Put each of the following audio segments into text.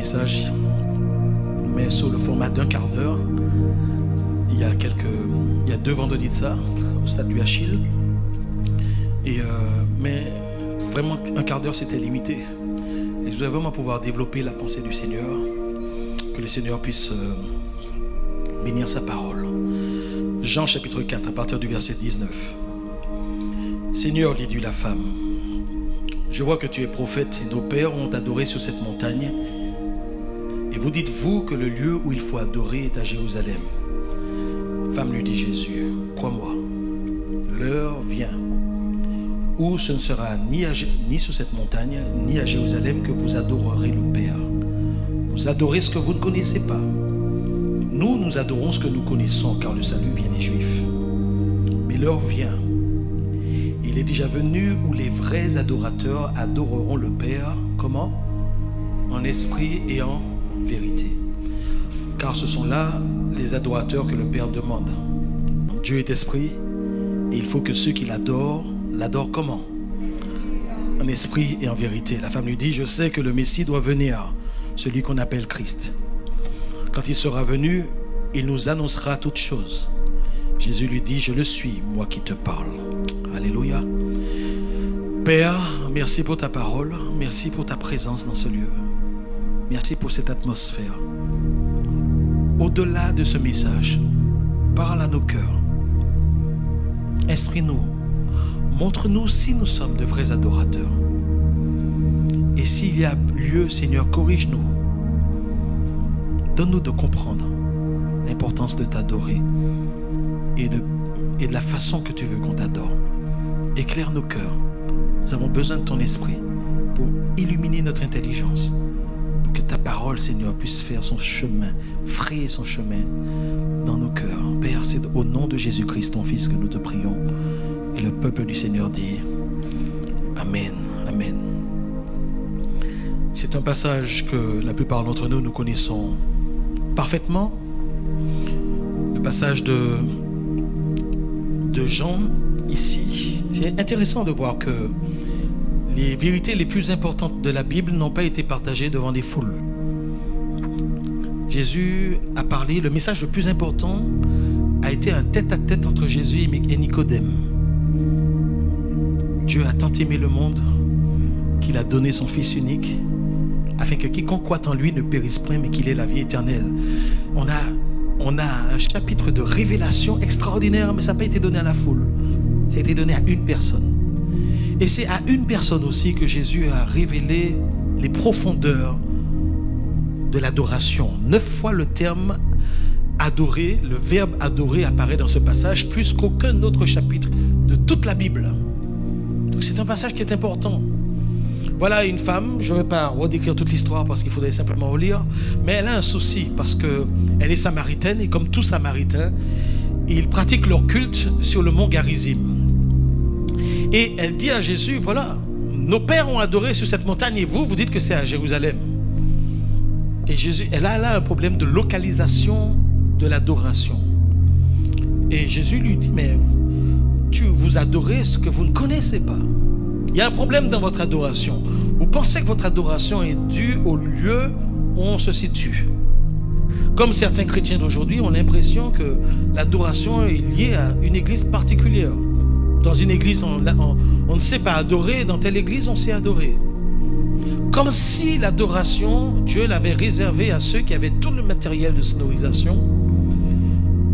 message, mais sur le format d'un quart d'heure. Il y a 2 vendredis de ça, au stade du Achille. Mais vraiment, un quart d'heure, c'était limité. Et je voudrais vraiment pouvoir développer la pensée du Seigneur, que le Seigneur puisse bénir sa parole. Jean chapitre 4, à partir du verset 19. Seigneur, lui dit la femme, je vois que tu es prophète et nos pères ont adoré sur cette montagne. Et vous dites-vous que le lieu où il faut adorer est à Jérusalem. Femme, lui dit Jésus, crois-moi, l'heure vient où ce ne sera ni sur cette montagne, ni à Jérusalem que vous adorerez le Père. Vous adorez ce que vous ne connaissez pas. Nous adorons ce que nous connaissons, car le salut vient des Juifs. Mais l'heure vient. Il est déjà venu où les vrais adorateurs adoreront le Père. Comment? En esprit et en vérité. Car ce sont là les adorateurs que le Père demande. Dieu est esprit et il faut que ceux qui l'adorent comment? En esprit et en vérité. La femme lui dit, je sais que le Messie doit venir, celui qu'on appelle Christ. Quand il sera venu, il nous annoncera toutes choses. Jésus lui dit, je le suis, moi qui te parle. Alléluia. Père, merci pour ta parole. Merci pour ta présence dans ce lieu. Merci pour cette atmosphère. Au-delà de ce message, parle à nos cœurs. Instruis-nous. Montre-nous si nous sommes de vrais adorateurs. Et s'il y a lieu, Seigneur, corrige-nous. Donne-nous de comprendre l'importance de t'adorer et de la façon que tu veux qu'on t'adore. Éclaire nos cœurs. Nous avons besoin de ton esprit pour illuminer notre intelligence. Pour que ta parole, Seigneur, puisse faire son chemin, frayer son chemin dans nos cœurs. Père, c'est au nom de Jésus-Christ, ton Fils, que nous te prions. Et le peuple du Seigneur dit Amen, Amen. C'est un passage que la plupart d'entre nous, nous connaissons parfaitement. Le passage de Jean, ici. C'est intéressant de voir que les vérités les plus importantes de la Bible n'ont pas été partagées devant des foules. Jésus a parlé, le message le plus important a été un tête-à-tête entre Jésus et Nicodème. Dieu a tant aimé le monde qu'il a donné son Fils unique afin que quiconque croit en lui ne périsse point mais qu'il ait la vie éternelle. On a un chapitre de révélation extraordinaire, mais ça n'a pas été donné à la foule. Ça a été donné à une personne. Et c'est à une personne aussi que Jésus a révélé les profondeurs de l'adoration. 9 fois le terme adorer, le verbe adorer apparaît dans ce passage plus qu'aucun autre chapitre de toute la Bible. Donc c'est un passage qui est important. Voilà une femme, je ne vais pas redécrire toute l'histoire parce qu'il faudrait simplement relire, mais elle a un souci parce qu'elle est samaritaine et comme tout samaritain, ils pratiquent leur culte sur le mont Garizim. Et elle dit à Jésus, voilà, nos pères ont adoré sur cette montagne et vous dites que c'est à Jérusalem. Et Jésus, elle a là un problème de localisation de l'adoration. Et Jésus lui dit, mais vous adorez ce que vous ne connaissez pas. Il y a un problème dans votre adoration. Vous pensez que votre adoration est due au lieu où on se situe. Comme certains chrétiens d'aujourd'hui ont l'impression que l'adoration est liée à une église particulière. Dans une église, on ne sait pas adorer. Dans telle église, on sait adorer. Comme si l'adoration, Dieu l'avait réservée à ceux qui avaient tout le matériel de sonorisation,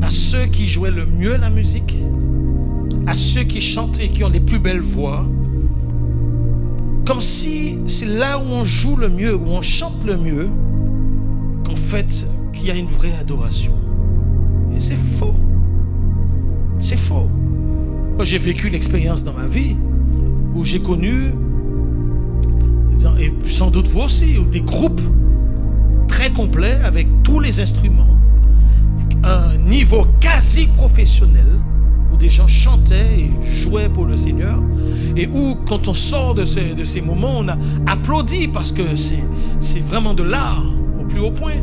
à ceux qui jouaient le mieux la musique, à ceux qui chantent et qui ont les plus belles voix. Comme si c'est là où on joue le mieux, où on chante le mieux, qu'en fait, qu'il y a une vraie adoration. Et c'est faux. C'est faux. Moi, j'ai vécu l'expérience dans ma vie où j'ai connu, et sans doute vous aussi, des groupes très complets avec tous les instruments, un niveau quasi professionnel, où des gens chantaient et jouaient pour le Seigneur, et où quand on sort de ces moments, on a applaudi parce que c'est vraiment de l'art au plus haut point.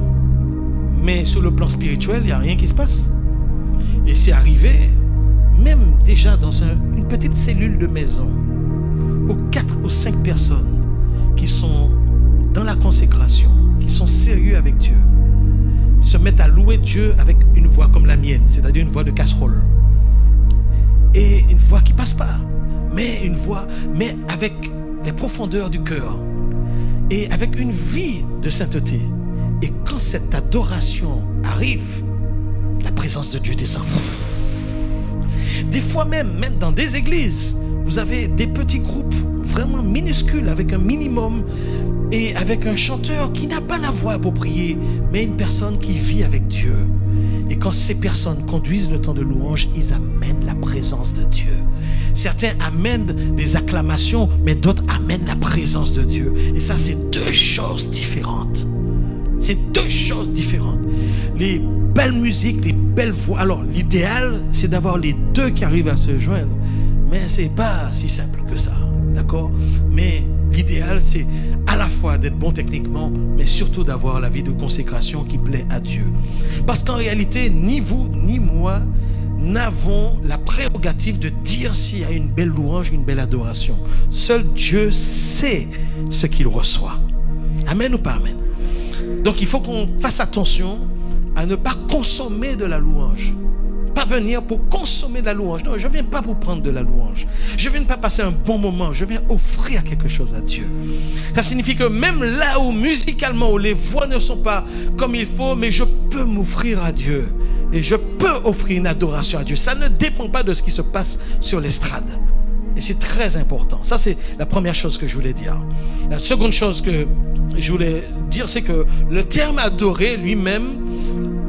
Mais sur le plan spirituel, il n'y a rien qui se passe. Et c'est arrivé, même déjà dans une petite cellule de maison, aux 4 ou 5 personnes qui sont dans la consécration, qui sont sérieux avec Dieu, se mettent à louer Dieu avec une voix comme la mienne, c'est-à-dire une voix de casserole. Et une voix qui passe pas, mais une voix, mais avec les profondeurs du cœur et avec une vie de sainteté. Et quand cette adoration arrive, la présence de Dieu descend. Des fois même dans des églises, vous avez des petits groupes vraiment minuscules avec un minimum et avec un chanteur qui n'a pas la voix pour prier, mais une personne qui vit avec Dieu. Et quand ces personnes conduisent le temps de louange, ils amènent la présence de Dieu. Certains amènent des acclamations, mais d'autres amènent la présence de Dieu. Et ça, c'est deux choses différentes. C'est deux choses différentes. Les belles musiques, les belles voix. Alors, l'idéal, c'est d'avoir les deux qui arrivent à se joindre. Mais ce n'est pas si simple que ça. D'accord? Mais l'idéal, c'est à la fois d'être bon techniquement, mais surtout d'avoir la vie de consécration qui plaît à Dieu. Parce qu'en réalité, ni vous, ni moi, n'avons la prérogative de dire s'il y a une belle louange, une belle adoration. Seul Dieu sait ce qu'il reçoit. Amen ou pas amen? Donc il faut qu'on fasse attention à ne pas consommer de la louange. Pas venir pour consommer de la louange. Non, je ne viens pas pour prendre de la louange. Je ne viens pas passer un bon moment. Je viens offrir quelque chose à Dieu. Ça signifie que même là où musicalement, où les voix ne sont pas comme il faut, mais je peux m'offrir à Dieu. Et je peux offrir une adoration à Dieu. Ça ne dépend pas de ce qui se passe sur l'estrade. Et c'est très important. Ça, c'est la première chose que je voulais dire. La seconde chose que je voulais dire, c'est que le terme adorer lui-même,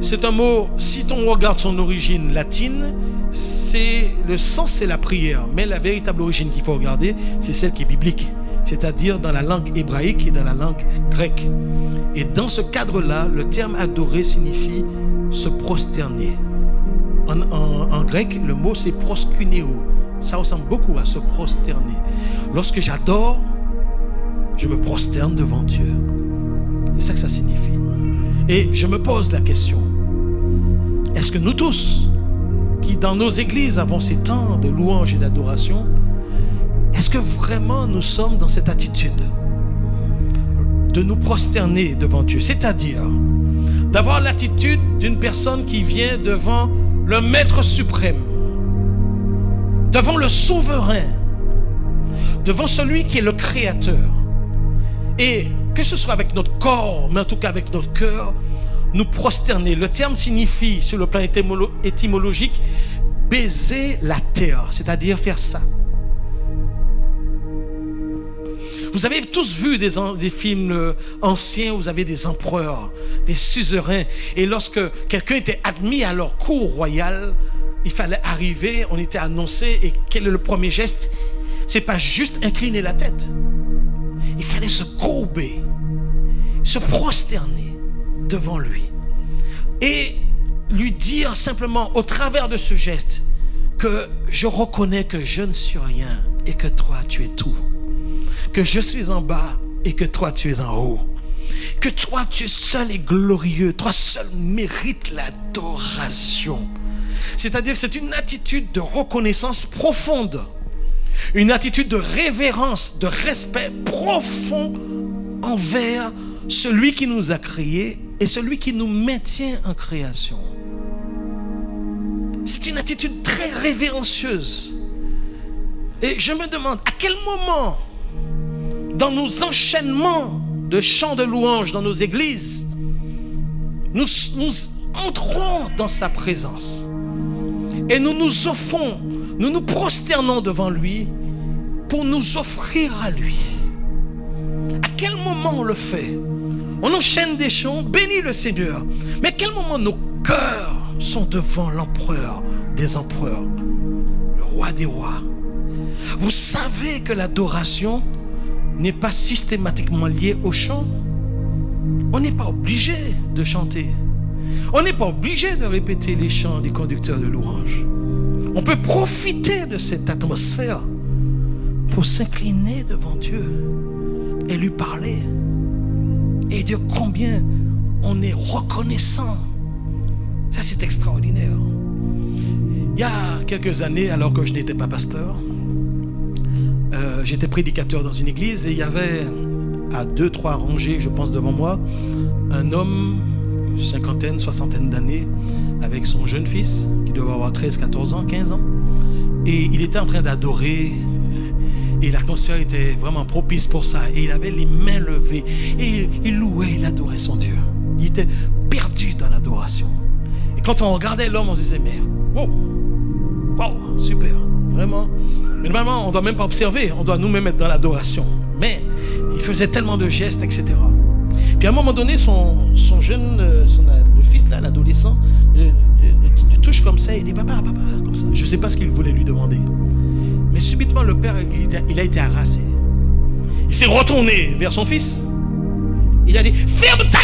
c'est un mot, si on regarde son origine latine, c'est le sens, c'est la prière. Mais la véritable origine qu'il faut regarder, c'est celle qui est biblique. C'est-à-dire dans la langue hébraïque et dans la langue grecque. Et dans ce cadre-là, le terme adorer signifie se prosterner. En grec, le mot c'est proskuneo. Ça ressemble beaucoup à se prosterner. Lorsque j'adore, je me prosterne devant Dieu. C'est ça que ça signifie. Et je me pose la question, est-ce que nous tous, qui dans nos églises avons ces temps de louange et d'adoration, est-ce que vraiment nous sommes dans cette attitude de nous prosterner devant Dieu? C'est-à-dire d'avoir l'attitude d'une personne qui vient devant le Maître suprême, devant le souverain, devant celui qui est le créateur. Et que ce soit avec notre corps, mais en tout cas avec notre cœur, nous prosterner. Le terme signifie, sur le plan étymologique, baiser la terre, c'est-à-dire faire ça. Vous avez tous vu des films anciens où vous avez des empereurs, des suzerains. Et lorsque quelqu'un était admis à leur cour royale, il fallait arriver, on était annoncé. Et quel est le premier geste? C'est pas juste incliner la tête. Il fallait se courber, se prosterner devant lui. Et lui dire simplement au travers de ce geste que je reconnais que je ne suis rien et que toi tu es tout. Que je suis en bas et que toi tu es en haut. Que toi tu es seul et glorieux. Toi seul mérites l'adoration. C'est-à-dire que c'est une attitude de reconnaissance profonde. Une attitude de révérence, de respect profond envers celui qui nous a créés et celui qui nous maintient en création. C'est une attitude très révérencieuse. Et je me demande à quel moment, dans nos enchaînements de chants de louange dans nos églises, nous entrons dans sa présence et nous nous offrons, nous nous prosternons devant lui pour nous offrir à lui. À quel moment on le fait? On enchaîne des chants, bénis le Seigneur. Mais à quel moment nos cœurs sont devant l'empereur des empereurs, le roi des rois? Vous savez que l'adoration n'est pas systématiquement liée au chant. On n'est pas obligé de chanter. On n'est pas obligé de répéter les chants des conducteurs de louange. On peut profiter de cette atmosphère pour s'incliner devant Dieu et lui parler et dire combien on est reconnaissant. Ça, c'est extraordinaire. Il y a quelques années, alors que je n'étais pas pasteur, j'étais prédicateur dans une église et il y avait à 2-3 rangées, je pense, devant moi, un homme, cinquantaine, soixantaine d'années, avec son jeune fils, qui devait avoir 13, 14 ans, 15 ans. Et il était en train d'adorer. Et l'atmosphère était vraiment propice pour ça. Et il avait les mains levées. Et il louait, il adorait son Dieu. Il était perdu dans l'adoration. Et quand on regardait l'homme, on se disait, mais wow, wow, super, vraiment. Mais normalement, on ne doit même pas observer. On doit nous-mêmes être dans l'adoration. Mais il faisait tellement de gestes, etc. Puis à un moment donné, son jeune, le fils, là, l'adolescent, le touche comme ça. Il dit, papa, comme ça. Je ne sais pas ce qu'il voulait lui demander. Mais subitement, le père, il a été harassé. Il s'est retourné vers son fils. Il a dit, ferme ta...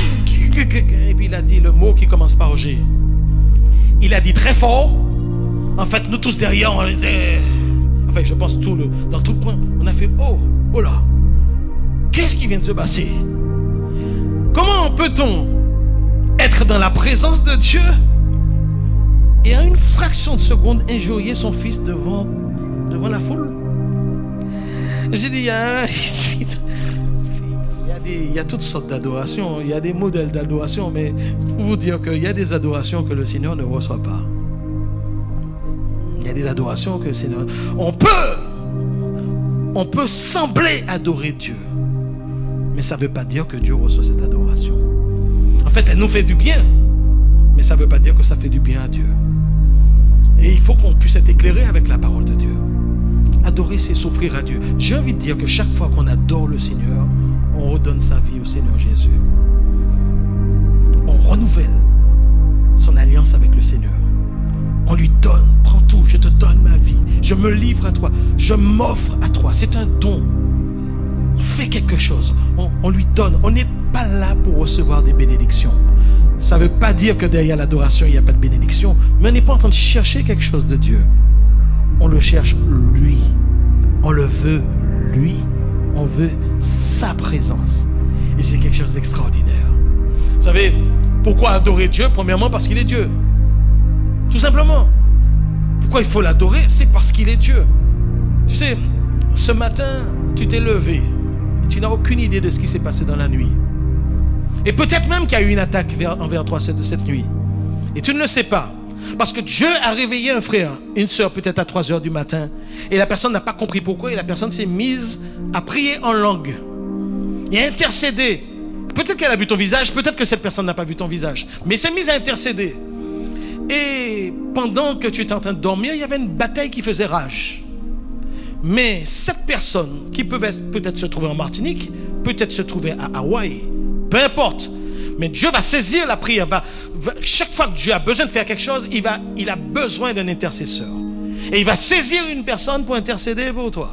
Et puis il a dit le mot qui commence par G. Il a dit très fort. En fait, nous tous derrière, on était... Enfin, je pense dans tout le point, on a fait, oh là. Qu'est-ce qui vient de se passer? Comment peut-on être dans la présence de Dieu et en une fraction de seconde injurier son fils devant la foule? J'ai dit, il y a toutes sortes d'adorations, il y a des modèles d'adoration, mais pour vous dire qu'il y a des adorations que le Seigneur ne reçoit pas. Il y a des adorations que le Seigneur... On peut sembler adorer Dieu, mais ça ne veut pas dire que Dieu reçoit cette adoration. En fait, elle nous fait du bien, mais ça ne veut pas dire que ça fait du bien à Dieu. Et il faut qu'on puisse être éclairé avec la parole de Dieu. Adorer, c'est s'offrir à Dieu. J'ai envie de dire que chaque fois qu'on adore le Seigneur, on redonne sa vie au Seigneur Jésus. On renouvelle son alliance avec le Seigneur. On lui donne, prends tout, je te donne ma vie. Je me livre à toi, je m'offre à toi. C'est un don. On fait quelque chose, on lui donne. On n'est pas là pour recevoir des bénédictions. Ça ne veut pas dire que derrière l'adoration, il n'y a pas de bénédiction. Mais on n'est pas en train de chercher quelque chose de Dieu. On le cherche lui. On le veut lui. On veut sa présence. Et c'est quelque chose d'extraordinaire. Vous savez, pourquoi adorer Dieu? Premièrement, parce qu'il est Dieu. Tout simplement. Pourquoi il faut l'adorer? C'est parce qu'il est Dieu. Tu sais, ce matin, tu t'es levé. Et tu n'as aucune idée de ce qui s'est passé dans la nuit. Et peut-être même qu'il y a eu une attaque envers toi cette nuit. Et tu ne le sais pas. Parce que Dieu a réveillé un frère, une soeur, peut-être à 3 heures du matin. Et la personne n'a pas compris pourquoi. Et la personne s'est mise à prier en langue. Et à intercéder. Peut-être qu'elle a vu ton visage. Peut-être que cette personne n'a pas vu ton visage. Mais elle s'est mise à intercéder. Et pendant que tu étais en train de dormir, il y avait une bataille qui faisait rage. Mais cette personne qui pouvait peut-être se trouver en Martinique, peut-être se trouver à Hawaï, peu importe. Mais Dieu va saisir la prière. Chaque fois que Dieu a besoin de faire quelque chose, il a besoin d'un intercesseur. Et il va saisir une personne pour intercéder pour toi.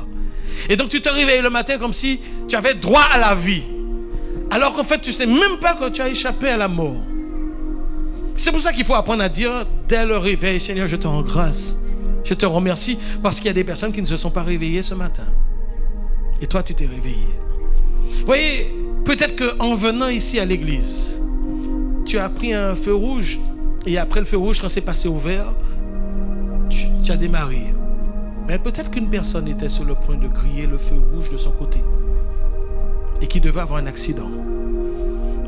Et donc tu te réveilles le matin comme si tu avais droit à la vie. Alors qu'en fait, tu ne sais même pas que tu as échappé à la mort. C'est pour ça qu'il faut apprendre à dire dès le réveil, Seigneur, je te rends grâce. Je te remercie parce qu'il y a des personnes qui ne se sont pas réveillées ce matin. Et toi, tu t'es réveillé. Vous voyez, peut-être qu'en venant ici à l'église, tu as pris un feu rouge et après le feu rouge, quand c'est passé au vert, tu as démarré. Mais peut-être qu'une personne était sur le point de griller le feu rouge de son côté et qui devait avoir un accident.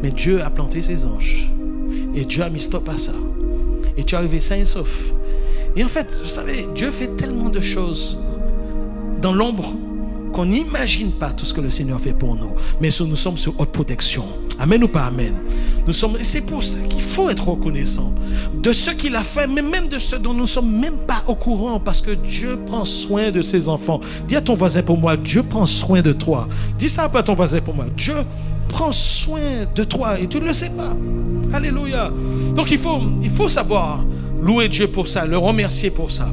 Mais Dieu a planté ses anges et Dieu a mis stop à ça. Et tu es arrivé sain et sauf. Et en fait, vous savez, Dieu fait tellement de choses dans l'ombre qu'on n'imagine pas tout ce que le Seigneur fait pour nous. Mais nous sommes sur haute protection. Amen ou pas amen? Et c'est pour ça qu'il faut être reconnaissant de ce qu'il a fait, mais même de ce dont nous ne sommes même pas au courant, parce que Dieu prend soin de ses enfants. Dis à ton voisin pour moi, Dieu prend soin de toi. Dis ça un peu à ton voisin pour moi. Dieu prend soin de toi et tu ne le sais pas. Alléluia. Donc il faut savoir louer Dieu pour ça, le remercier pour ça.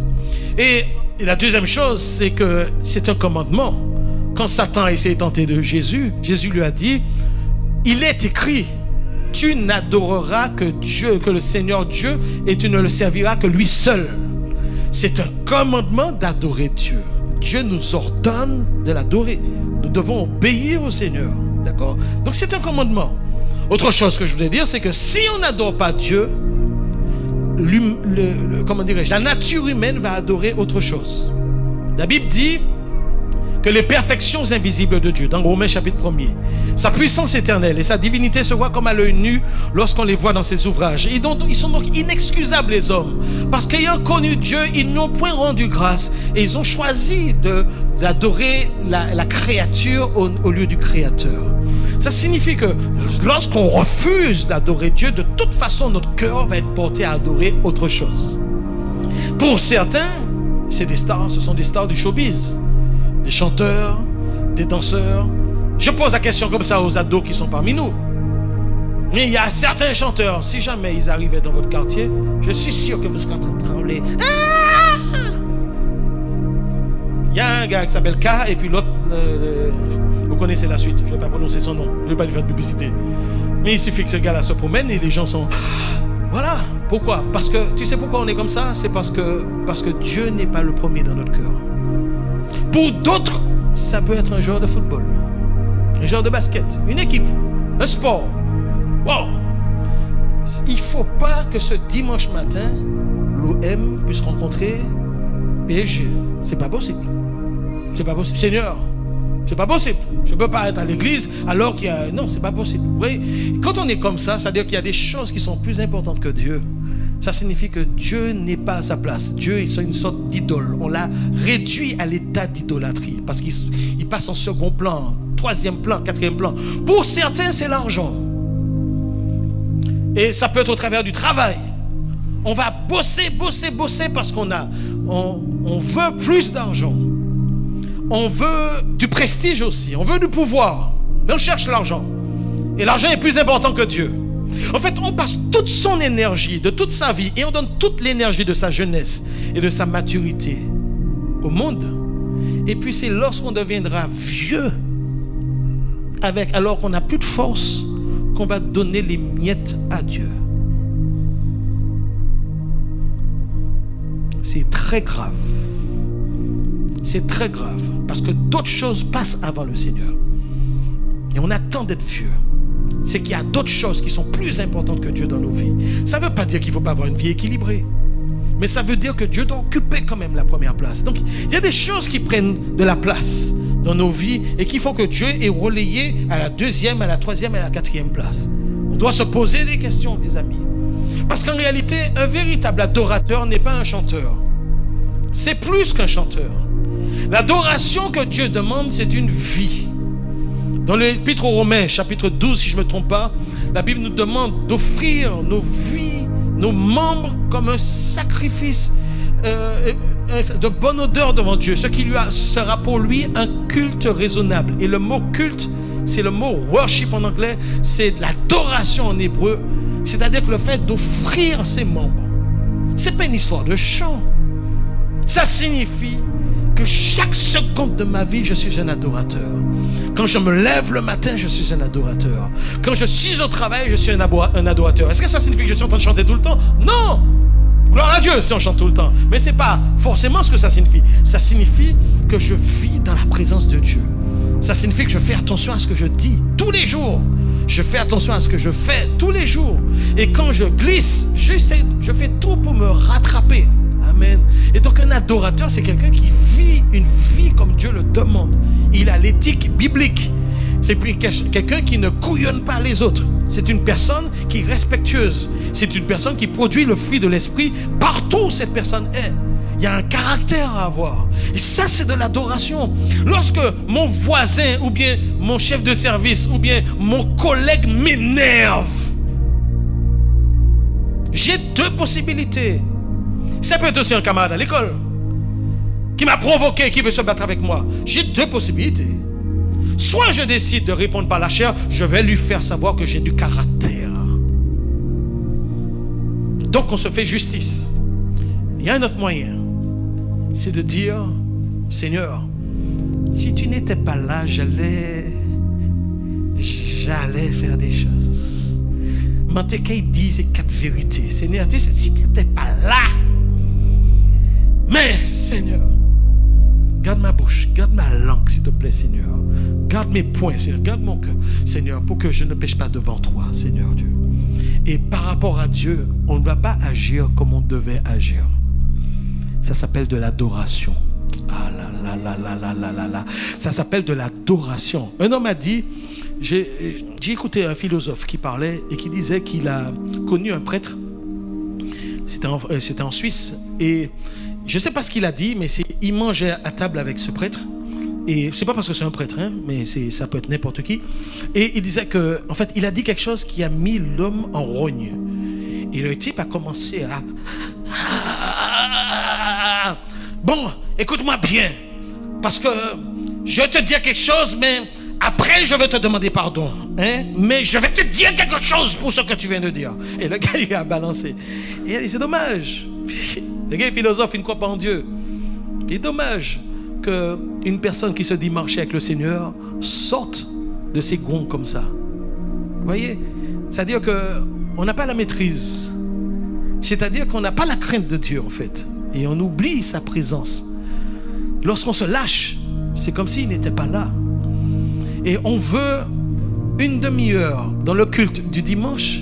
Et la deuxième chose, c'est que c'est un commandement. Quand Satan a essayé de tenter de Jésus, Jésus lui a dit, il est écrit, tu n'adoreras que Dieu, que le Seigneur Dieu, et tu ne le serviras que lui seul. C'est un commandement d'adorer Dieu. Dieu nous ordonne de l'adorer. Nous devons obéir au Seigneur. D'accord? Donc c'est un commandement. Autre chose que je voudrais dire, c'est que si on n'adore pas Dieu, comment dirais-je, la nature humaine va adorer autre chose. La Bible dit que les perfections invisibles de Dieu, dans Romains chapitre 1er, sa puissance éternelle et sa divinité se voient comme à l'œil nu lorsqu'on les voit dans ses ouvrages. Ils sont donc inexcusables, les hommes, parce qu'ayant connu Dieu, ils n'ont point rendu grâce et ils ont choisi d'adorer la créature au lieu du Créateur. Ça signifie que lorsqu'on refuse d'adorer Dieu, de toute façon, notre cœur va être porté à adorer autre chose. Pour certains, c'est des stars, ce sont des stars du showbiz, des chanteurs, des danseurs. Je pose la question comme ça aux ados qui sont parmi nous. Mais il y a certains chanteurs, si jamais ils arrivaient dans votre quartier, je suis sûr que vous serez en train de trembler. Il y a un gars qui s'appelle K et puis l'autre, vous connaissez la suite, je ne vais pas prononcer son nom, je ne vais pas lui faire de publicité. Mais il suffit que ce gars-là se promène et les gens sont... Voilà, pourquoi? Parce que, tu sais pourquoi on est comme ça? C'est parce que Dieu n'est pas le premier dans notre cœur. Pour d'autres, ça peut être un joueur de football, un joueur de basket, une équipe, un sport. Wow! Il ne faut pas que ce dimanche matin, l'OM puisse rencontrer PSG. C'est pas possible. C'est pas possible. Seigneur, c'est pas possible. Je ne peux pas être à l'église alors qu'il y a... Non, c'est pas possible. Vous voyez, quand on est comme ça, ça veut dire qu'il y a des choses qui sont plus importantes que Dieu. Ça signifie que Dieu n'est pas à sa place. Dieu est une sorte d'idole. On l'a réduit à l'état d'idolâtrie parce qu'il passe en second plan, troisième plan, quatrième plan. Pour certains, c'est l'argent. Et ça peut être au travers du travail. On va bosser parce qu'on veut plus d'argent. On veut du prestige aussi. On veut du pouvoir. Mais on cherche l'argent. Et l'argent est plus important que Dieu. En fait, on passe toute son énergie, de toute sa vie, et on donne toute l'énergie de sa jeunesse et de sa maturité au monde. Et puis c'est lorsqu'on deviendra vieux, alors qu'on n'a plus de force, qu'on va donner les miettes à Dieu. C'est très grave. C'est très grave. Parce que d'autres choses passent avant le Seigneur. Et on attend d'être vieux. C'est qu'il y a d'autres choses qui sont plus importantes que Dieu dans nos vies. Ça ne veut pas dire qu'il ne faut pas avoir une vie équilibrée. Mais ça veut dire que Dieu doit occuper quand même la première place. Donc, il y a des choses qui prennent de la place dans nos vies et qui font que Dieu est relayé à la deuxième, à la troisième et à la quatrième place. On doit se poser des questions, les amis. Parce qu'en réalité, un véritable adorateur n'est pas un chanteur. C'est plus qu'un chanteur. L'adoration que Dieu demande, c'est une vie. Dans l'Épître aux Romains, chapitre 12, si je ne me trompe pas, la Bible nous demande d'offrir nos vies, nos membres comme un sacrifice de bonne odeur devant Dieu. Ce qui lui sera pour lui un culte raisonnable. Et le mot culte, c'est le mot worship en anglais, c'est l'adoration en hébreu. C'est-à-dire que le fait d'offrir ses membres, ce n'est pas une histoire de chant. Ça signifie que chaque seconde de ma vie, je suis un adorateur. Quand je me lève le matin, je suis un adorateur. Quand je suis au travail, je suis un adorateur. Est-ce que ça signifie que je suis en train de chanter tout le temps? Non! Gloire à Dieu si on chante tout le temps. Mais ce n'est pas forcément ce que ça signifie. Ça signifie que je vis dans la présence de Dieu. Ça signifie que je fais attention à ce que je dis tous les jours. Je fais attention à ce que je fais tous les jours. Et quand je glisse, je fais tout pour me rattraper. Amen. Et donc un adorateur, c'est quelqu'un qui vit une vie comme Dieu le demande. Il a l'éthique biblique. C'est quelqu'un qui ne couillonne pas les autres. C'est une personne qui est respectueuse. C'est une personne qui produit le fruit de l'esprit partout où cette personne est. Il y a un caractère à avoir. Et ça, c'est de l'adoration. Lorsque mon voisin ou bien mon chef de service ou bien mon collègue m'énerve, j'ai deux possibilités. Ça peut être aussi un camarade à l'école qui m'a provoqué, qui veut se battre avec moi. J'ai deux possibilités. Soit je décide de répondre par la chair, je vais lui faire savoir que j'ai du caractère. Donc on se fait justice. Il y a un autre moyen, c'est de dire, Seigneur, si tu n'étais pas là, j'allais faire des choses. Mantequet dit ces 4 vérités. Seigneur, si tu n'étais pas là, mais Seigneur, garde ma bouche, garde ma langue, s'il te plaît, Seigneur. Garde mes poings, Seigneur. Garde mon cœur, Seigneur, pour que je ne pêche pas devant toi, Seigneur Dieu. Et par rapport à Dieu, on ne va pas agir comme on devait agir. Ça s'appelle de l'adoration. Ah là là là là là là là là. Ça s'appelle de l'adoration. Un homme a dit, j'ai écouté un philosophe qui parlait et qui disait qu'il a connu un prêtre. C'était en Suisse. Et je ne sais pas ce qu'il a dit, mais il mangeait à table avec ce prêtre. Et c'est pas parce que c'est un prêtre, hein, mais ça peut être n'importe qui. Et il disait que, en fait, il a dit quelque chose qui a mis l'homme en rogne. Et le type a commencé à... Bon, écoute-moi bien, parce que je vais te dire quelque chose, mais après je vais te demander pardon, hein? Mais je vais te dire quelque chose pour ce que tu viens de dire. Et le gars lui a balancé. Et il a dit, c'est dommage. Le gars est philosophe, il ne croit pas en Dieu. C'est dommage qu'une personne qui se dit marcher avec le Seigneur sorte de ses gonds comme ça. Vous voyez? C'est-à-dire qu'on n'a pas la maîtrise. C'est-à-dire qu'on n'a pas la crainte de Dieu en fait. Et on oublie sa présence. Lorsqu'on se lâche, c'est comme s'il n'était pas là. Et on veut une demi-heure dans le culte du dimanche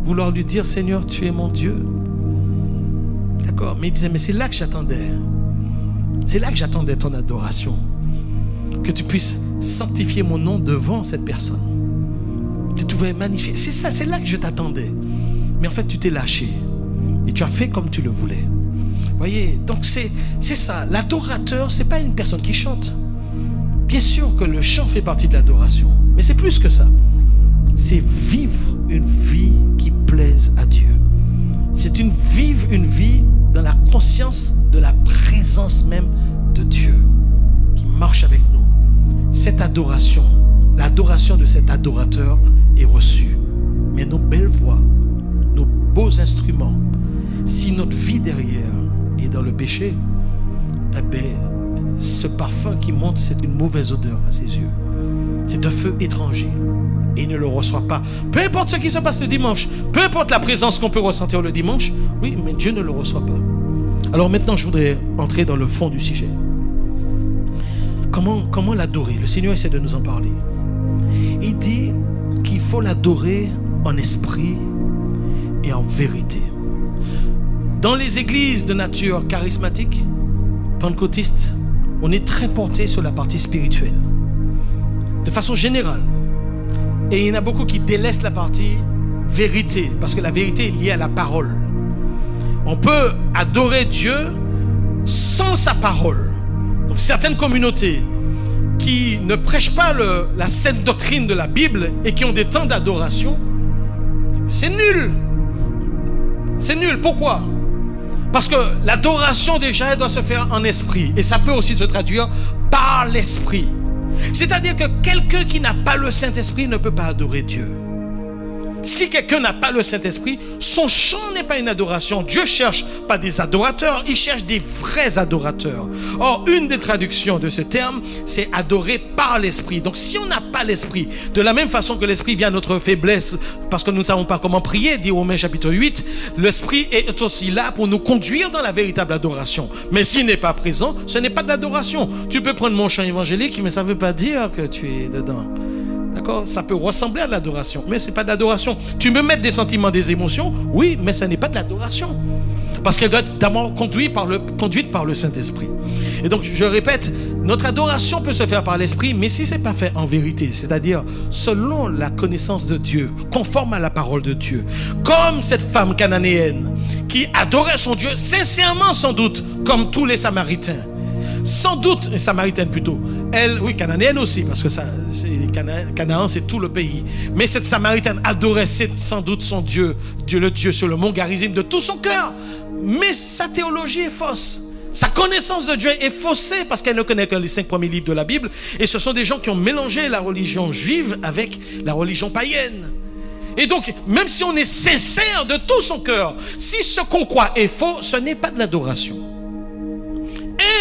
vouloir lui dire, Seigneur, tu es mon Dieu. D'accord? Mais il disait, mais c'est là que j'attendais. C'est là que j'attendais ton adoration. Que tu puisses sanctifier mon nom devant cette personne. Que tu pouvais magnifier. C'est ça, c'est là que je t'attendais. Mais en fait, tu t'es lâché. Et tu as fait comme tu le voulais. Voyez, donc c'est ça. L'adorateur, c'est pas une personne qui chante. Bien sûr que le chant fait partie de l'adoration. Mais c'est plus que ça. C'est vivre une vie qui plaise à Dieu. C'est vivre une vie dans la conscience de la présence même de Dieu qui marche avec nous. Cette adoration, l'adoration de cet adorateur est reçue. Mais nos belles voix, nos beaux instruments, si notre vie derrière est dans le péché, eh bien, ce parfum qui monte, c'est une mauvaise odeur à ses yeux. C'est un feu étranger. Et il ne le reçoit pas. Peu importe ce qui se passe le dimanche, peu importe la présence qu'on peut ressentir le dimanche, oui, mais Dieu ne le reçoit pas. Alors maintenant, je voudrais entrer dans le fond du sujet. Comment l'adorer? Le Seigneur essaie de nous en parler. Il dit qu'il faut l'adorer en esprit et en vérité. Dans les églises de nature charismatique, pentecôtiste, on est très porté sur la partie spirituelle. De façon générale. Et il y en a beaucoup qui délaissent la partie vérité, parce que la vérité est liée à la parole. On peut adorer Dieu sans sa parole. Donc certaines communautés qui ne prêchent pas la sainte doctrine de la Bible et qui ont des temps d'adoration, c'est nul. C'est nul. Pourquoi? Parce que l'adoration déjà, elle doit se faire en esprit. Et ça peut aussi se traduire par l'esprit. C'est-à-dire que quelqu'un qui n'a pas le Saint-Esprit ne peut pas adorer Dieu. Si quelqu'un n'a pas le Saint-Esprit, son chant n'est pas une adoration. Dieu cherche pas des adorateurs, il cherche des vrais adorateurs. Or, une des traductions de ce terme, c'est adorer par l'Esprit. Donc, si on n'a pas l'Esprit, de la même façon que l'Esprit vient à notre faiblesse, parce que nous ne savons pas comment prier, dit Romains chapitre 8, l'Esprit est aussi là pour nous conduire dans la véritable adoration. Mais s'il n'est pas présent, ce n'est pas de l'adoration. Tu peux prendre mon chant évangélique, mais ça ne veut pas dire que tu es dedans. D'accord? Ça peut ressembler à de l'adoration, mais ce n'est pas de l'adoration. Tu peux mettre des sentiments, des émotions, oui, mais ce n'est pas de l'adoration. Parce qu'elle doit être d'abord conduite par le Saint-Esprit. Et donc, je répète, notre adoration peut se faire par l'Esprit, mais si ce n'est pas fait en vérité, c'est-à-dire selon la connaissance de Dieu, conforme à la parole de Dieu, comme cette femme cananéenne qui adorait son Dieu, sincèrement sans doute, comme tous les Samaritains. Sans doute, Samaritaine plutôt. Elle, oui, cananéenne aussi, parce que Canaan, c'est tout le pays. Mais cette Samaritaine adorait sans doute son Dieu, le Dieu sur le mont Garizim de tout son cœur. Mais sa théologie est fausse. Sa connaissance de Dieu est faussée parce qu'elle ne connaît que les 5 premiers livres de la Bible. Et ce sont des gens qui ont mélangé la religion juive avec la religion païenne. Et donc, même si on est sincère de tout son cœur, si ce qu'on croit est faux, ce n'est pas de l'adoration.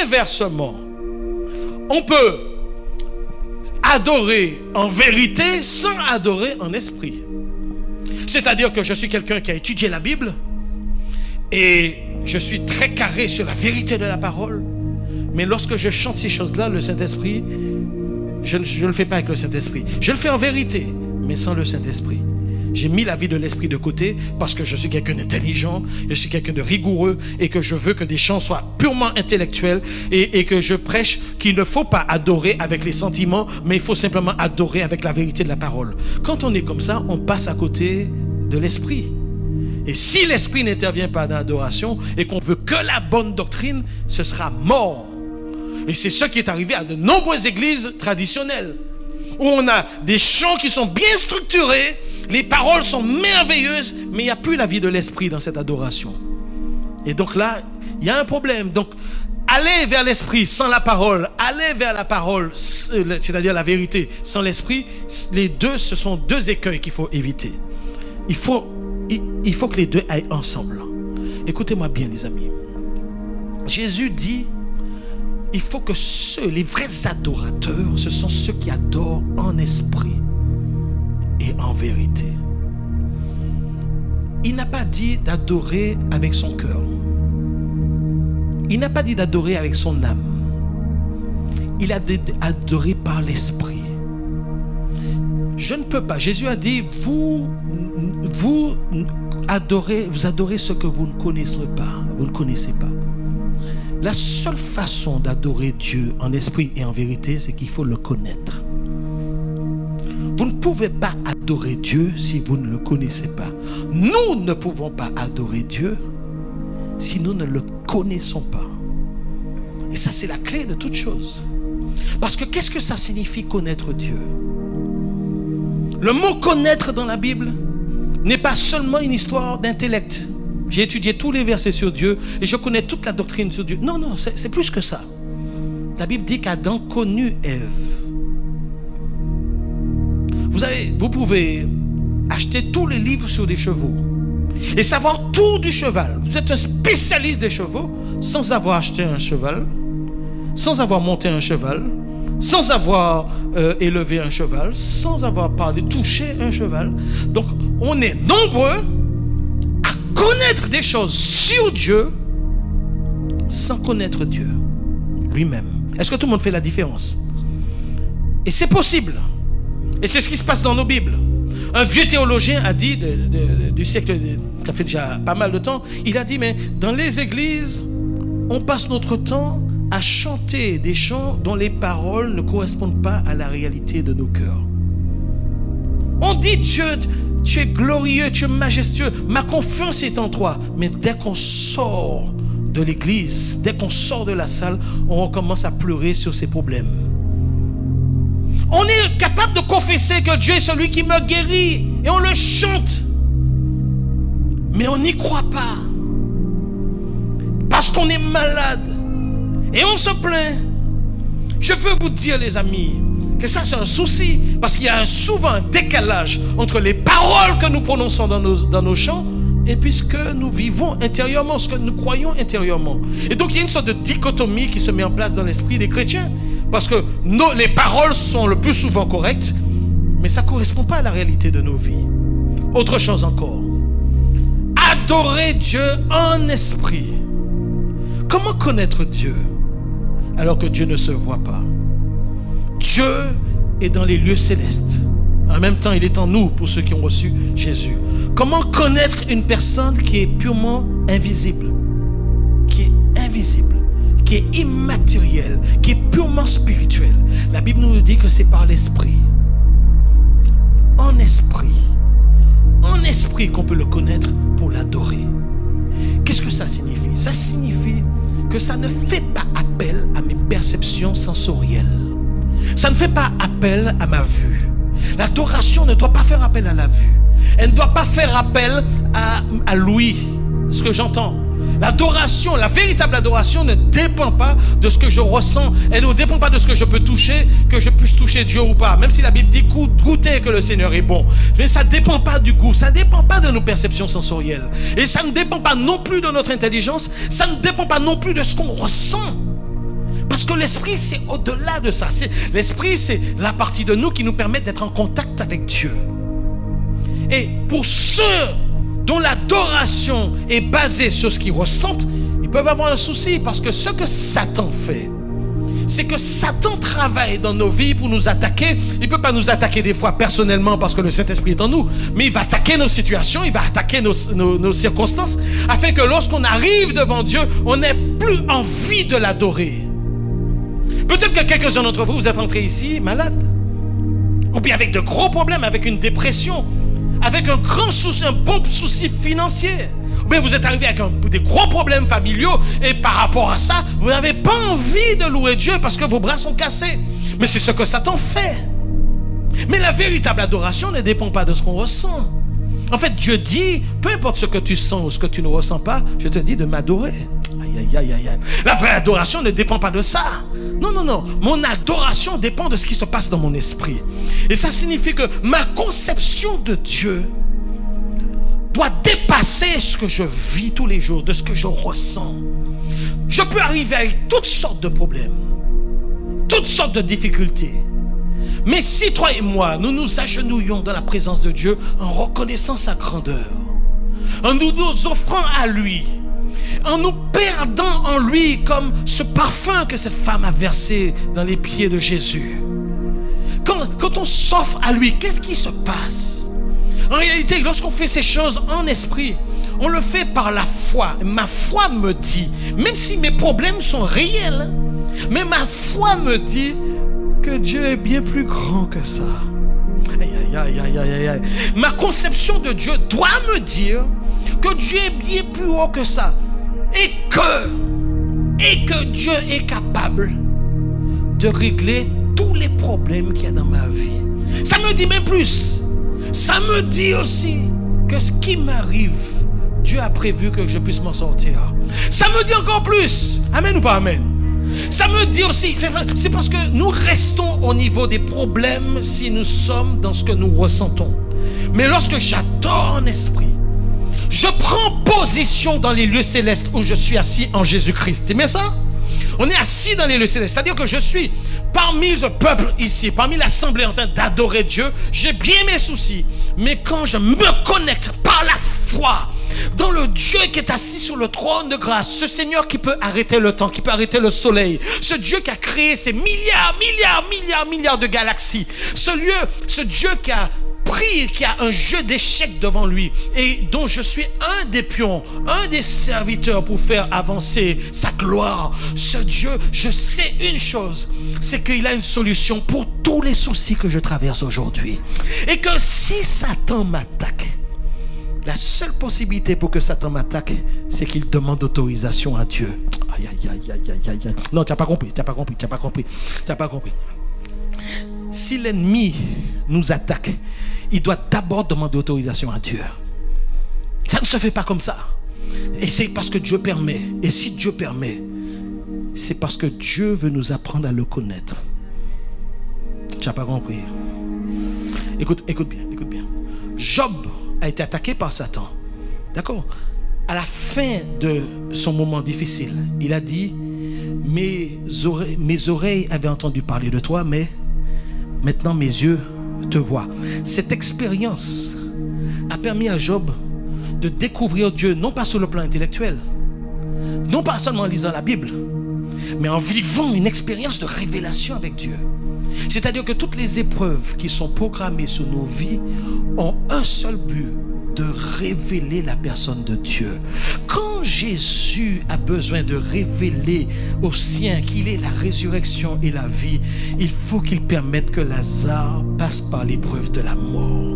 Inversement, on peut adorer en vérité sans adorer en esprit. C'est-à-dire que je suis quelqu'un qui a étudié la Bible et je suis très carré sur la vérité de la parole. Mais lorsque je chante ces choses-là, le Saint-Esprit, je ne le fais pas avec le Saint-Esprit. Je le fais en vérité, mais sans le Saint-Esprit. J'ai mis la vie de l'esprit de côté parce que je suis quelqu'un d'intelligent, je suis quelqu'un de rigoureux et que je veux que des chants soient purement intellectuels et que je prêche qu'il ne faut pas adorer avec les sentiments, mais il faut simplement adorer avec la vérité de la parole. Quand on est comme ça, on passe à côté de l'esprit. Et si l'esprit n'intervient pas dans l'adoration et qu'on veut que la bonne doctrine, ce sera mort. Et c'est ce qui est arrivé à de nombreuses églises traditionnelles, où on a des chants qui sont bien structurés, les paroles sont merveilleuses, mais il n'y a plus la vie de l'esprit dans cette adoration. Et donc là, il y a un problème. Donc, aller vers l'esprit sans la parole, aller vers la parole, c'est-à-dire la vérité, sans l'esprit, les deux, ce sont deux écueils qu'il faut éviter. Il faut que les deux aillent ensemble. Écoutez-moi bien, les amis. Jésus dit, il faut que les vrais adorateurs, ce sont ceux qui adorent en esprit et en vérité. Il n'a pas dit d'adorer avec son cœur. Il n'a pas dit d'adorer avec son âme. Il a dit d'adorer par l'esprit. Je ne peux pas. Jésus a dit, vous adorez ce que vous ne connaissez pas. Vous ne connaissez pas. La seule façon d'adorer Dieu en esprit et en vérité, c'est qu'il faut le connaître. Vous ne pouvez pas adorer Dieu si vous ne le connaissez pas. Nous ne pouvons pas adorer Dieu si nous ne le connaissons pas. Et ça, c'est la clé de toute chose. Parce que qu'est-ce que ça signifie connaître Dieu? Le mot connaître dans la Bible n'est pas seulement une histoire d'intellect. J'ai étudié tous les versets sur Dieu et je connais toute la doctrine sur Dieu. Non, c'est plus que ça. La Bible dit qu'Adam connut Ève. Vous pouvez acheter tous les livres sur des chevaux et savoir tout du cheval. Vous êtes un spécialiste des chevaux sans avoir acheté un cheval, sans avoir monté un cheval, sans avoir élevé un cheval, sans avoir touché un cheval. Donc, on est nombreux à connaître des choses sur Dieu sans connaître Dieu lui-même. Est-ce que tout le monde fait la différence? Et c'est possible. Et c'est ce qui se passe dans nos Bibles. Un vieux théologien a dit, du siècle, ça fait déjà pas mal de temps, il a dit, mais dans les églises, on passe notre temps à chanter des chants dont les paroles ne correspondent pas à la réalité de nos cœurs. On dit, Dieu, tu es glorieux, tu es majestueux, ma confiance est en toi. Mais dès qu'on sort de l'église, dès qu'on sort de la salle, on commence à pleurer sur ses problèmes. On est capable de confesser que Dieu est celui qui me guérit et on le chante. Mais on n'y croit pas. Parce qu'on est malade. Et on se plaint. Je veux vous dire, les amis, que ça c'est un souci. Parce qu'il y a souvent un décalage entre les paroles que nous prononçons dans nos chants et puis ce que nous vivons intérieurement, ce que nous croyons intérieurement. Et donc il y a une sorte de dichotomie qui se met en place dans l'esprit des chrétiens. Parce que les paroles sont le plus souvent correctes, mais ça ne correspond pas à la réalité de nos vies. Autre chose encore. Adorer Dieu en esprit. Comment connaître Dieu alors que Dieu ne se voit pas? Dieu est dans les lieux célestes. En même temps, il est en nous pour ceux qui ont reçu Jésus. Comment connaître une personne qui est purement invisible? Qui est invisible, qui est immatériel, qui est purement spirituel. La Bible nous dit que c'est par l'esprit. En esprit. En esprit qu'on peut le connaître pour l'adorer. Qu'est-ce que ça signifie? Ça signifie que ça ne fait pas appel à mes perceptions sensorielles. Ça ne fait pas appel à ma vue. L'adoration ne doit pas faire appel à la vue. Elle ne doit pas faire appel à l'ouïe, ce que j'entends. L'adoration, la véritable adoration ne dépend pas de ce que je ressens. Elle ne dépend pas de ce que je peux toucher, que je puisse toucher Dieu ou pas. Même si la Bible dit goûtez que le Seigneur est bon. Mais ça ne dépend pas du goût. Ça ne dépend pas de nos perceptions sensorielles. Et ça ne dépend pas non plus de notre intelligence. Ça ne dépend pas non plus de ce qu'on ressent. Parce que l'esprit, c'est au-delà de ça. L'esprit, c'est la partie de nous qui nous permet d'être en contact avec Dieu. Et pour ceux dont l'adoration est basée sur ce qu'ils ressentent, ils peuvent avoir un souci parce que ce que Satan fait, c'est que Satan travaille dans nos vies pour nous attaquer. Il ne peut pas nous attaquer des fois personnellement parce que le Saint-Esprit est en nous, mais il va attaquer nos situations, il va attaquer nos circonstances, afin que lorsqu'on arrive devant Dieu, on n'ait plus envie de l'adorer. Peut-être que quelques-uns d'entre vous, vous êtes entrés ici malades, ou bien avec de gros problèmes, avec une dépression, avec un grand souci, un bon souci financier. Mais vous êtes arrivé avec des gros problèmes familiaux et par rapport à ça, vous n'avez pas envie de louer Dieu parce que vos bras sont cassés. Mais c'est ce que Satan fait. Mais la véritable adoration ne dépend pas de ce qu'on ressent. En fait, Dieu dit, peu importe ce que tu sens ou ce que tu ne ressens pas, je te dis de m'adorer. Aïe, aïe, aïe, aïe, aïe. La vraie adoration ne dépend pas de ça. Non, non, non. Mon adoration dépend de ce qui se passe dans mon esprit. Et ça signifie que ma conception de Dieu doit dépasser ce que je vis tous les jours, de ce que je ressens. Je peux arriver avec toutes sortes de problèmes, toutes sortes de difficultés. Mais si toi et moi, nous nous agenouillons dans la présence de Dieu en reconnaissant sa grandeur, en nous offrant à lui, en nous perdant en lui comme ce parfum que cette femme a versé dans les pieds de Jésus. Quand on s'offre à lui, qu'est-ce qui se passe? En réalité, lorsqu'on fait ces choses en esprit, on le fait par la foi. Ma foi me dit, même si mes problèmes sont réels, mais ma foi me dit que Dieu est bien plus grand que ça. Aïe, aïe, aïe, aïe, aïe, aïe. Ma conception de Dieu doit me dire que Dieu est bien plus haut que ça. Et que Dieu est capable de régler tous les problèmes qu'il y a dans ma vie. Ça me dit même plus. Ça me dit aussi que ce qui m'arrive, Dieu a prévu que je puisse m'en sortir. Ça me dit encore plus. Amen ou pas amen? Ça me dit aussi, c'est parce que nous restons au niveau des problèmes si nous sommes dans ce que nous ressentons. Mais lorsque j'adore en esprit, je prends position dans les lieux célestes où je suis assis en Jésus-Christ. C'est bien ça? On est assis dans les lieux célestes. C'est-à-dire que je suis parmi le peuple ici, parmi l'assemblée en train d'adorer Dieu. J'ai bien mes soucis. Mais quand je me connecte par la foi dans le Dieu qui est assis sur le trône de grâce, ce Seigneur qui peut arrêter le temps, qui peut arrêter le soleil, ce Dieu qui a créé ces milliards de galaxies, ce Dieu qui a pris, qui a un jeu d'échecs devant lui et dont je suis un des pions, un des serviteurs pour faire avancer sa gloire. Ce Dieu, je sais une chose, c'est qu'il a une solution pour tous les soucis que je traverse aujourd'hui. Et que si Satan m'attaque, la seule possibilité pour que Satan m'attaque, c'est qu'il demande autorisation à Dieu. Aïe, aïe, aïe, aïe, aïe, aïe. Non, tu n'as pas compris, tu n'as pas compris, tu n'as pas compris, tu n'as pas compris. Si l'ennemi nous attaque, il doit d'abord demander autorisation à Dieu. Ça ne se fait pas comme ça. Et c'est parce que Dieu permet. Et si Dieu permet, c'est parce que Dieu veut nous apprendre à le connaître. Tu n'as pas compris? Écoute bien, écoute bien. Job a été attaqué par Satan. D'accord? À la fin de son moment difficile, il a dit, mes oreilles avaient entendu parler de toi, mais maintenant mes yeux te voient. Cette expérience a permis à Job de découvrir Dieu, non pas sur le plan intellectuel, non pas seulement en lisant la Bible, mais en vivant une expérience de révélation avec Dieu. C'est-à-dire que toutes les épreuves qui sont programmées sur nos vies ont un seul but, de révéler la personne de Dieu. Quand Jésus a besoin de révéler aux siens qu'il est la résurrection et la vie, il faut qu'il permette que Lazare passe par l'épreuve de la mort.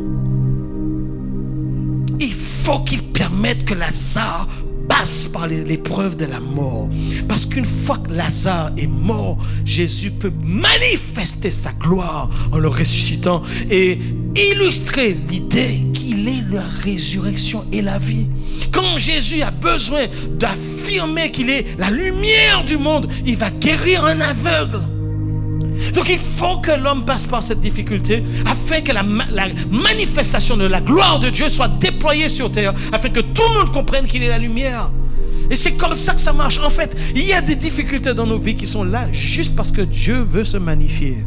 Il faut qu'il permette que Lazare passe par l'épreuve de la mort. Parce qu'une fois que Lazare est mort, Jésus peut manifester sa gloire en le ressuscitant et illustrer l'idée qu'il est la résurrection et la vie. Quand Jésus a besoin d'affirmer qu'il est la lumière du monde, il va guérir un aveugle. Donc il faut que l'homme passe par cette difficulté afin que la manifestation de la gloire de Dieu soit déployée sur terre, afin que tout le monde comprenne qu'il est la lumière. Et c'est comme ça que ça marche. En fait, il y a des difficultés dans nos vies qui sont là juste parce que Dieu veut se magnifier.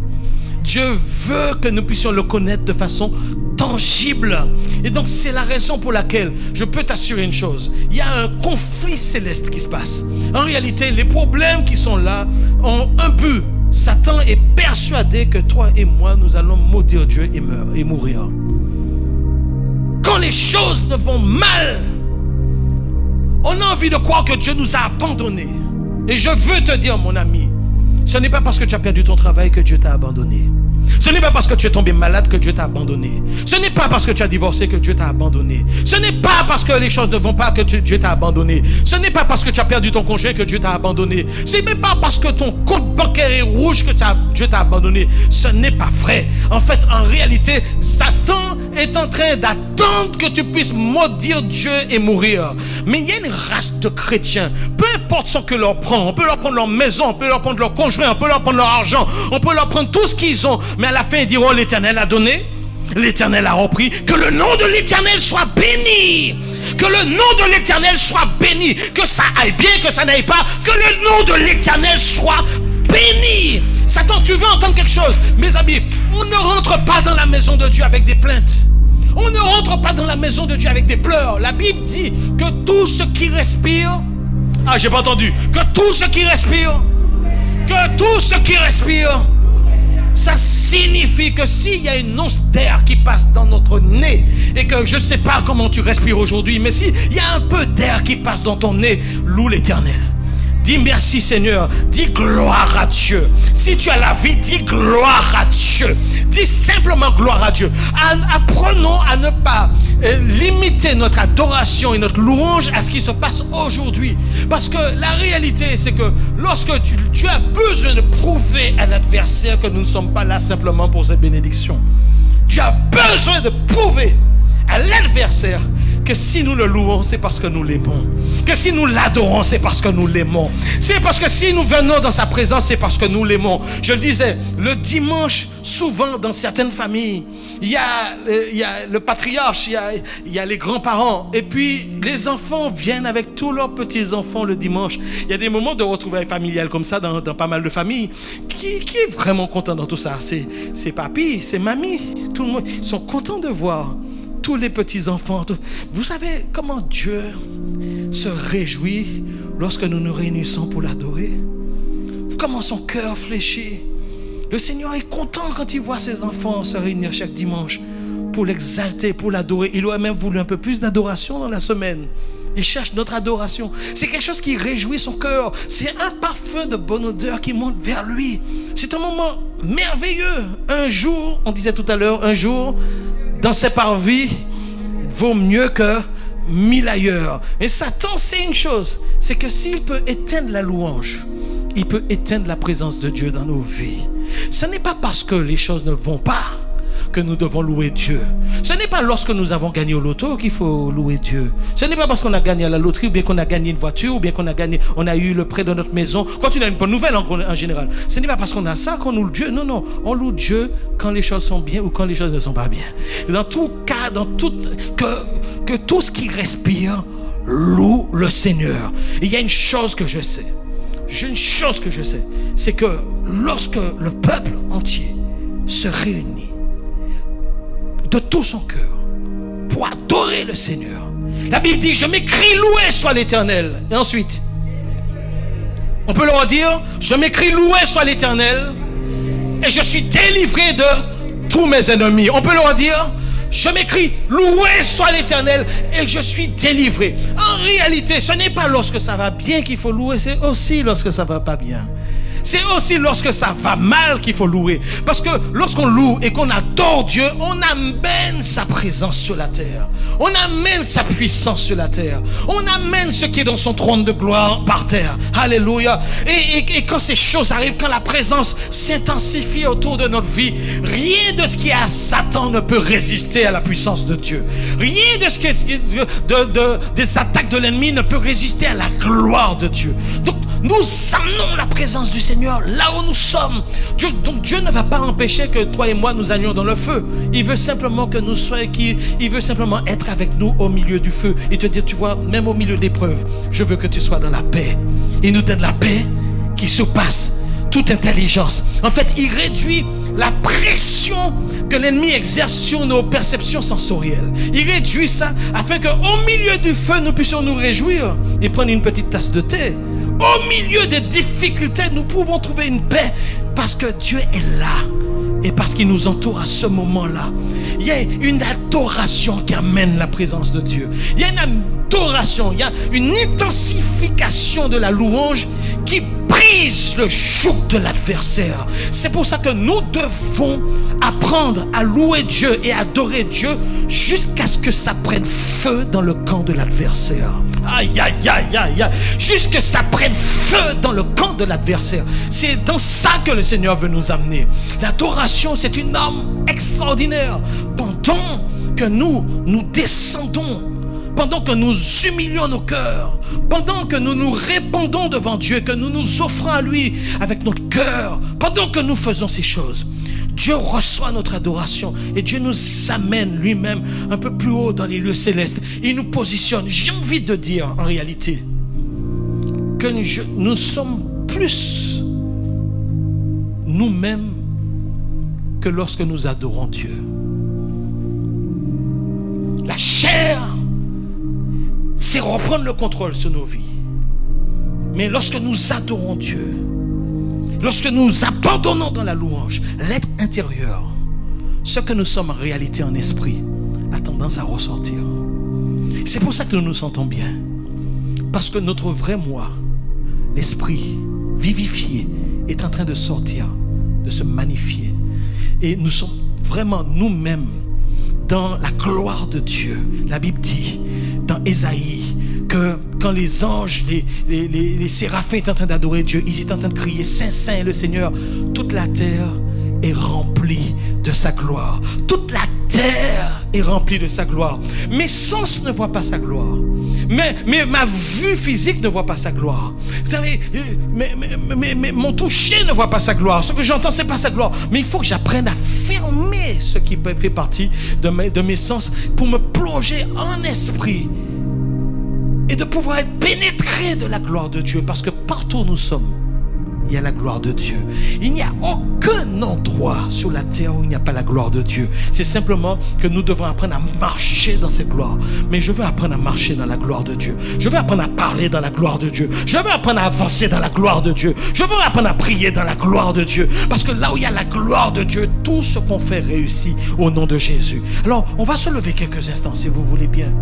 Dieu veut que nous puissions le connaître de façon tangible. Et donc c'est la raison pour laquelle je peux t'assurer une chose. Il y a un conflit céleste qui se passe. En réalité, les problèmes qui sont là ont un but. Satan est persuadé que toi et moi, nous allons maudire Dieu et mourir. Quand les choses ne vont mal, on a envie de croire que Dieu nous a abandonnés. Et je veux te dire, mon ami, ce n'est pas parce que tu as perdu ton travail que Dieu t'a abandonné. Ce n'est pas parce que tu es tombé malade que Dieu t'a abandonné. Ce n'est pas parce que tu as divorcé que Dieu t'a abandonné. Ce n'est pas parce que les choses ne vont pas que Dieu t'a abandonné. Ce n'est pas parce que tu as perdu ton conjoint que Dieu t'a abandonné. Ce n'est pas parce que ton compte bancaire est rouge que Dieu t'a abandonné. Ce n'est pas vrai. En fait, en réalité, Satan est en train d'attendre que tu puisses maudire Dieu et mourir. Mais il y a une race de chrétiens, peu importe ce que leur prend, on peut leur prendre leur maison, on peut leur prendre leur conjoint, on peut leur prendre leur argent, on peut leur prendre tout ce qu'ils ont, mais à la fin ils diront l'Éternel a donné, l'Éternel a repris. Que le nom de l'Éternel soit béni, que le nom de l'Éternel soit béni, que ça aille bien, que ça n'aille pas, que le nom de l'Éternel soit béni. Satan, tu veux entendre quelque chose? Mes amis, on ne rentre pas dans la maison de Dieu avec des plaintes. On ne rentre pas dans la maison de Dieu avec des pleurs. La Bible dit que tout ce qui respire, ah, j'ai pas entendu, que tout ce qui respire, ça signifie que s'il y a une once d'air qui passe dans notre nez, et que je ne sais pas comment tu respires aujourd'hui, mais s'il y a un peu d'air qui passe dans ton nez, loue l'Éternel. Dis merci Seigneur, dis gloire à Dieu. Si tu as la vie, dis gloire à Dieu. Dis simplement gloire à Dieu. Apprenons à ne pas limiter notre adoration et notre louange à ce qui se passe aujourd'hui. Parce que la réalité, c'est que lorsque tu as besoin de prouver à l'adversaire que nous ne sommes pas là simplement pour cette bénédiction. Tu as besoin de prouver à l'adversaire que si nous le louons, c'est parce que nous l'aimons. Que si nous l'adorons, c'est parce que nous l'aimons. C'est parce que si nous venons dans sa présence, c'est parce que nous l'aimons. Je le disais, le dimanche, souvent dans certaines familles, il y a le patriarche, il y a les grands-parents, et puis les enfants viennent avec tous leurs petits-enfants le dimanche. Il y a des moments de retrouvailles familiales comme ça dans pas mal de familles. Qui est vraiment content dans tout ça? C'est papy, c'est mamie, tout le monde. Ils sont contents de voir tous les petits-enfants. Vous savez comment Dieu se réjouit lorsque nous nous réunissons pour l'adorer? Comment son cœur fléchit. Le Seigneur est content quand il voit ses enfants se réunir chaque dimanche pour l'exalter, pour l'adorer. Il aurait même voulu un peu plus d'adoration dans la semaine. Il cherche notre adoration. C'est quelque chose qui réjouit son cœur. C'est un parfum de bonne odeur qui monte vers lui. C'est un moment merveilleux. Un jour, on disait tout à l'heure, un jour dans ses parvis vaut mieux que 1000 ailleurs. Et Satan sait une chose, c'est que s'il peut éteindre la louange, il peut éteindre la présence de Dieu dans nos vies. Ce n'est pas parce que les choses ne vont pas que nous devons louer Dieu. Ce n'est pas lorsque nous avons gagné au loto qu'il faut louer Dieu. Ce n'est pas parce qu'on a gagné à la loterie, ou bien qu'on a gagné une voiture, ou bien qu'on a eu le prêt de notre maison. Quand tu as une bonne nouvelle en général, ce n'est pas parce qu'on a ça qu'on loue Dieu. Non, non, on loue Dieu quand les choses sont bien ou quand les choses ne sont pas bien. Dans tout cas, que tout ce qui respire loue le Seigneur. Et il y a une chose que je sais. C'est que lorsque le peuple entier se réunit de tout son cœur pour adorer le Seigneur, la Bible dit: je m'écris loué soit l'Éternel. Et ensuite, on peut leur dire: je m'écris loué soit l'Éternel et je suis délivré de tous mes ennemis. On peut leur dire: je m'écris loué soit l'Éternel et je suis délivré. En réalité, ce n'est pas lorsque ça va bien qu'il faut louer, c'est aussi lorsque ça va pas bien. C'est aussi lorsque ça va mal qu'il faut louer. Parce que lorsqu'on loue et qu'on adore Dieu, on amène sa présence sur la terre. On amène sa puissance sur la terre. On amène ce qui est dans son trône de gloire par terre. Alléluia. Et quand ces choses arrivent, quand la présence s'intensifie autour de notre vie, rien de ce qui est à Satan ne peut résister à la puissance de Dieu. Rien de ce qui est des attaques de l'ennemi ne peut résister à la gloire de Dieu. Donc nous amenons la présence du Seigneur là où nous sommes. Donc Dieu ne va pas empêcher que toi et moi nous allions dans le feu. Il veut simplement que nous soyons, il veut simplement être avec nous au milieu du feu et te dire: tu vois, même au milieu de l'épreuve, je veux que tu sois dans la paix. Il nous donne la paix qui surpasse toute intelligence. En fait, il réduit la pression que l'ennemi exerce sur nos perceptions sensorielles. Il réduit ça afin qu'au milieu du feu, nous puissions nous réjouir et prendre une petite tasse de thé. Au milieu des difficultés, nous pouvons trouver une paix parce que Dieu est là et parce qu'il nous entoure à ce moment-là. Il y a une adoration qui amène la présence de Dieu. Il y a une adoration, il y a une intensification de la louange qui brise le joug de l'adversaire. C'est pour ça que nous devons apprendre à louer Dieu et adorer Dieu jusqu'à ce que ça prenne feu dans le camp de l'adversaire. Aïe, aïe, aïe, aïe, aïe. Jusque ça prenne feu dans le camp de l'adversaire. C'est dans ça que le Seigneur veut nous amener. L'adoration, c'est une arme extraordinaire. Pendant que nous descendons, pendant que nous humilions nos cœurs, pendant que nous nous répandons devant Dieu, que nous nous offrons à lui avec notre cœur, pendant que nous faisons ces choses, Dieu reçoit notre adoration et Dieu nous amène lui-même un peu plus haut dans les lieux célestes. Il nous positionne. J'ai envie de dire en réalité que nous sommes plus nous-mêmes que lorsque nous adorons Dieu. La chair, c'est reprendre le contrôle sur nos vies. Mais lorsque nous adorons Dieu, lorsque nous abandonnons dans la louange, l'être intérieur, ce que nous sommes en réalité en esprit, a tendance à ressortir. C'est pour ça que nous nous sentons bien. Parce que notre vrai moi, l'esprit vivifié, est en train de sortir, de se magnifier. Et nous sommes vraiment nous-mêmes dans la gloire de Dieu. La Bible dit dans Ésaïe que quand les anges, les séraphins étaient en train d'adorer Dieu, ils étaient en train de crier Saint, Saint est le Seigneur. Toute la terre est remplie de sa gloire. Toute la terre est remplie de sa gloire. Mes sens ne voient pas sa gloire. Mais ma vue physique ne voit pas sa gloire. Vous savez, mon toucher ne voit pas sa gloire. Ce que j'entends, c'est pas sa gloire. Mais il faut que j'apprenne à fermer ce qui fait partie de mes sens pour me plonger en esprit et de pouvoir être pénétré de la gloire de Dieu. Parce que partout où nous sommes, il y a la gloire de Dieu. Il n'y a aucun endroit sur la terre où il n'y a pas la gloire de Dieu. C'est simplement que nous devons apprendre à marcher dans cette gloire. Mais je veux apprendre à marcher dans la gloire de Dieu. Je veux apprendre à parler dans la gloire de Dieu. Je veux apprendre à avancer dans la gloire de Dieu. Je veux apprendre à prier dans la gloire de Dieu. Parce que là où il y a la gloire de Dieu, tout ce qu'on fait réussit au nom de Jésus. Alors, on va se lever quelques instants si vous voulez bien.